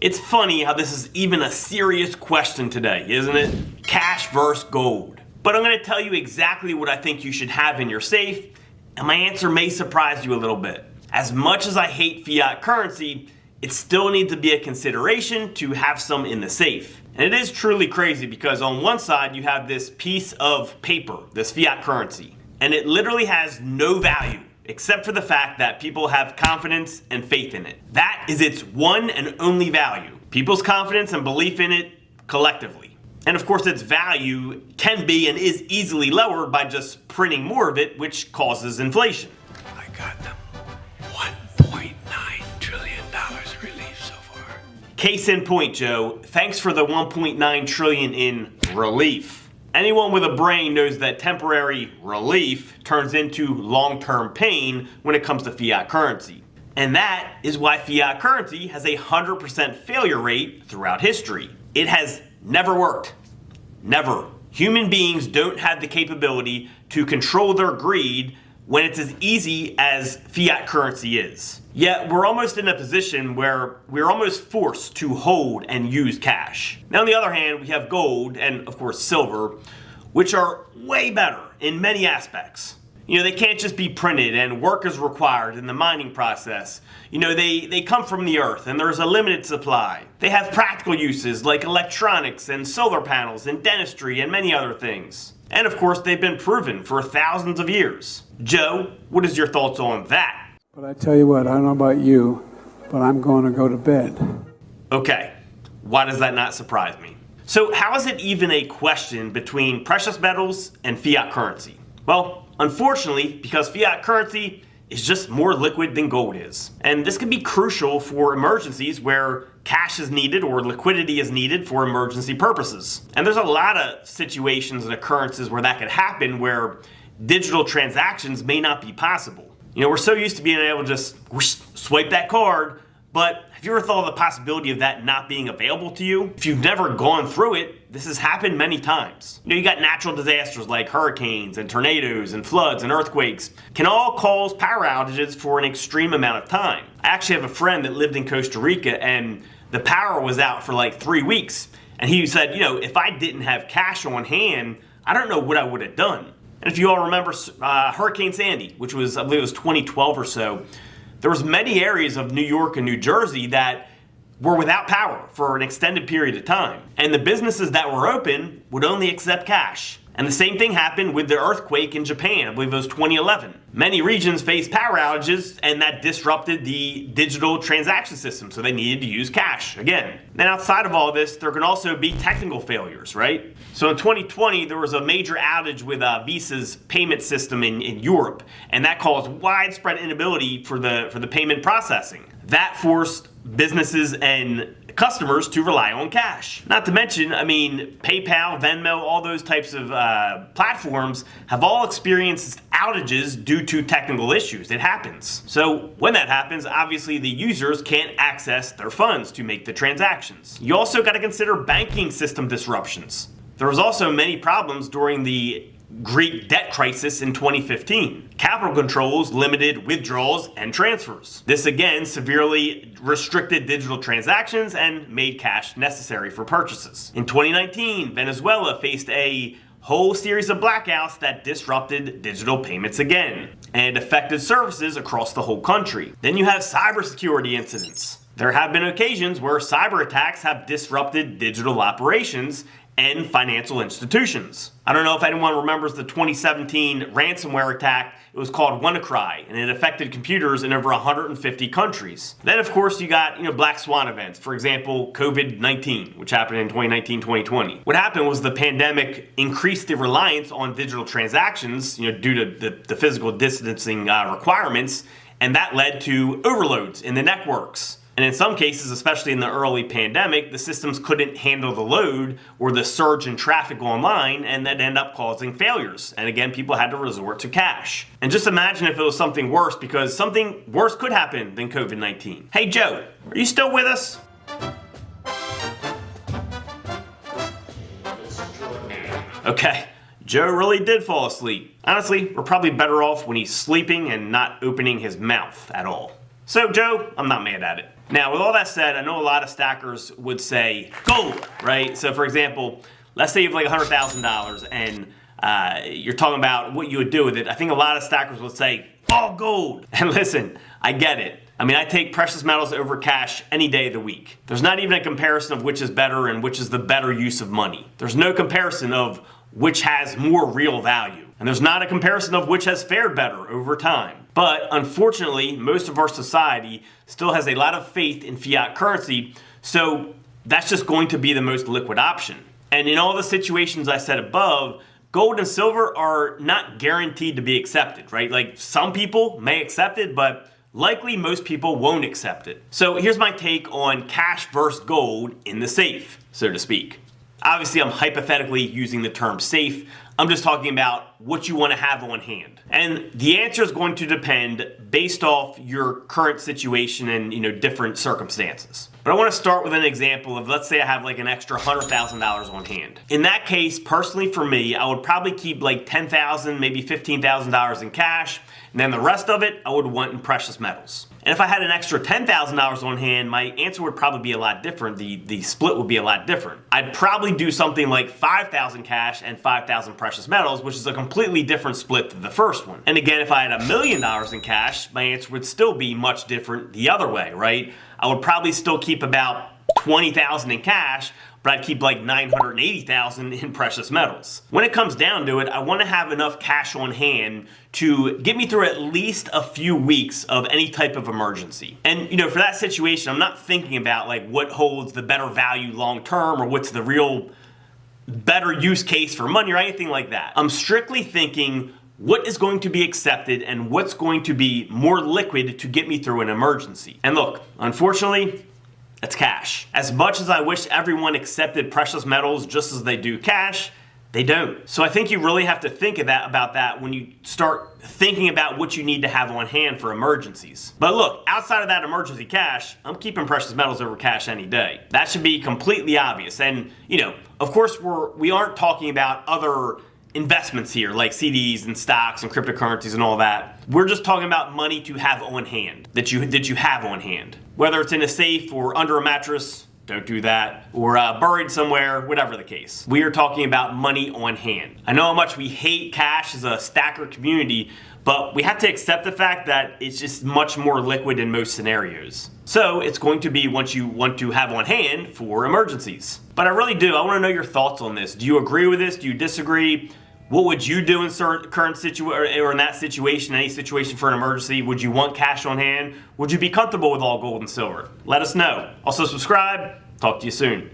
It's funny how this is even a serious question today, isn't it? Cash versus gold. But I'm going to tell you exactly what I think you should have in your safe, and my answer may surprise you a little bit. As much as I hate fiat currency, it still needs to be a consideration to have some in the safe. And it is truly crazy because on one side you have this piece of paper, this fiat currency, and it literally has no value except for the fact that people have confidence and faith in it. That is its one and only value. People's confidence and belief in it collectively. And of course its value can be and is easily lowered by just printing more of it, which causes inflation. I got them. $1.9 trillion relief so far. Case in point, Joe. Thanks for the $1.9 trillion in relief. Anyone with a brain knows that temporary relief turns into long-term pain when it comes to fiat currency. And that is why fiat currency has a 100% failure rate throughout history. It has never worked. Never. Human beings don't have the capability to control their greed when it's as easy as fiat currency is. Yet we're almost in a position where we're almost forced to hold and use cash. Now on the other hand, we have gold and of course silver, which are way better in many aspects. You know, they can't just be printed and work is required in the mining process. You know, they come from the earth and there's a limited supply. They have practical uses like electronics and solar panels and dentistry and many other things. And of course, they've been proven for thousands of years. Joe, what is your thoughts on that? But I tell you what, I don't know about you, but I'm going to go to bed. Okay, why does that not surprise me? So how is it even a question between precious metals and fiat currency? Well, unfortunately, because fiat currency is just more liquid than gold is. And this can be crucial for emergencies where cash is needed or liquidity is needed for emergency purposes. And there's a lot of situations and occurrences where that could happen where digital transactions may not be possible. You know, we're so used to being able to just whoosh, swipe that card, but have you ever thought of the possibility of that not being available to you? If you've never gone through it, this has happened many times. You know, you got natural disasters like hurricanes and tornadoes and floods and earthquakes can all cause power outages for an extreme amount of time. I actually have a friend that lived in Costa Rica and the power was out for like 3 weeks. And he said, you know, if I didn't have cash on hand, I don't know what I would have done. And if you all remember Hurricane Sandy, which was, I believe it was 2012 or so, there was many areas of New York and New Jersey that were without power for an extended period of time. And the businesses that were open would only accept cash. And the same thing happened with the earthquake in Japan, I believe it was 2011. Many regions faced power outages and that disrupted the digital transaction system, so they needed to use cash again. Then outside of all this, there can also be technical failures, right? So in 2020, there was a major outage with Visa's payment system in Europe, and that caused widespread inability for the payment processing. That forced businesses and customers to rely on cash. Not to mention, I mean, PayPal, Venmo, all those types of platforms have all experienced outages due to technical issues. It happens. So when that happens, obviously the users can't access their funds to make the transactions. You also got to consider banking system disruptions. There was also many problems during the Greek debt crisis in 2015. Capital controls limited withdrawals and transfers. This again severely restricted digital transactions and made cash necessary for purchases. In 2019, Venezuela faced a whole series of blackouts that disrupted digital payments again and affected services across the whole country. Then you have cybersecurity incidents. There have been occasions where cyber attacks have disrupted digital operations and financial institutions. I don't know if anyone remembers the 2017 ransomware attack. It was called WannaCry, and it affected computers in over 150 countries. Then, of course, you got black swan events. For example, COVID-19, which happened in 2019-2020. What happened was the pandemic increased the reliance on digital transactions, due to the physical distancing requirements, and that led to overloads in the networks. And in some cases, especially in the early pandemic, the systems couldn't handle the load or the surge in traffic online, and that ended up causing failures. And again, people had to resort to cash. And just imagine if it was something worse, because something worse could happen than COVID-19. Hey Joe, are you still with us? Okay, Joe really did fall asleep. Honestly, we're probably better off when he's sleeping and not opening his mouth at all. So Joe, I'm not mad at it. Now, with all that said, I know a lot of stackers would say gold, right? So for example, let's say you have like $100,000 and you're talking about what you would do with it. I think a lot of stackers would say, all gold. And listen, I get it. I mean, I take precious metals over cash any day of the week. There's not even a comparison of which is better and which is the better use of money. There's no comparison of which has more real value. And there's not a comparison of which has fared better over time. But unfortunately, most of our society still has a lot of faith in fiat currency, so that's just going to be the most liquid option. And in all the situations I said above, gold and silver are not guaranteed to be accepted, right? Like some people may accept it, but likely most people won't accept it. So here's my take on cash versus gold in the safe, so to speak. Obviously, I'm hypothetically using the term safe. I'm just talking about what you want to have on hand. And the answer is going to depend based off your current situation and different circumstances. But I want to start with an example of, let's say I have like an extra $100,000 on hand. In that case, personally for me, I would probably keep like $10,000, maybe $15,000 in cash, and then the rest of it I would want in precious metals. And if I had an extra $10,000 on hand, my answer would probably be a lot different. The split would be a lot different. I'd probably do something like 5,000 cash and 5,000 precious metals, which is a completely different split than the first one. And again, if I had $1 million in cash, my answer would still be much different the other way, right? I would probably still keep about 20,000 in cash, but I'd keep like 980,000 in precious metals. When it comes down to it, I want to have enough cash on hand to get me through at least a few weeks of any type of emergency. And for that situation, I'm not thinking about like what holds the better value long term or what's the real better use case for money or anything like that. I'm strictly thinking what is going to be accepted and what's going to be more liquid to get me through an emergency. And look, unfortunately, it's cash. As much as I wish everyone accepted precious metals just as they do cash, they don't. So I think you really have to think about that when you start thinking about what you need to have on hand for emergencies. But look, outside of that emergency cash, I'm keeping precious metals over cash any day. That should be completely obvious. And of course we aren't talking about other investments here like CDs and stocks and cryptocurrencies and all that. We're just talking about money to have on hand, that you have on hand. Whether it's in a safe or under a mattress, don't do that, or buried somewhere, whatever the case. We are talking about money on hand. I know how much we hate cash as a stacker community, but we have to accept the fact that it's just much more liquid in most scenarios. So it's going to be what you want to have on hand for emergencies. But I really do, I want to know your thoughts on this. Do you agree with this? Do you disagree? What would you do in current situation or in that situation, any situation for an emergency? Would you want cash on hand? Would you be comfortable with all gold and silver? Let us know. Also subscribe. Talk to you soon.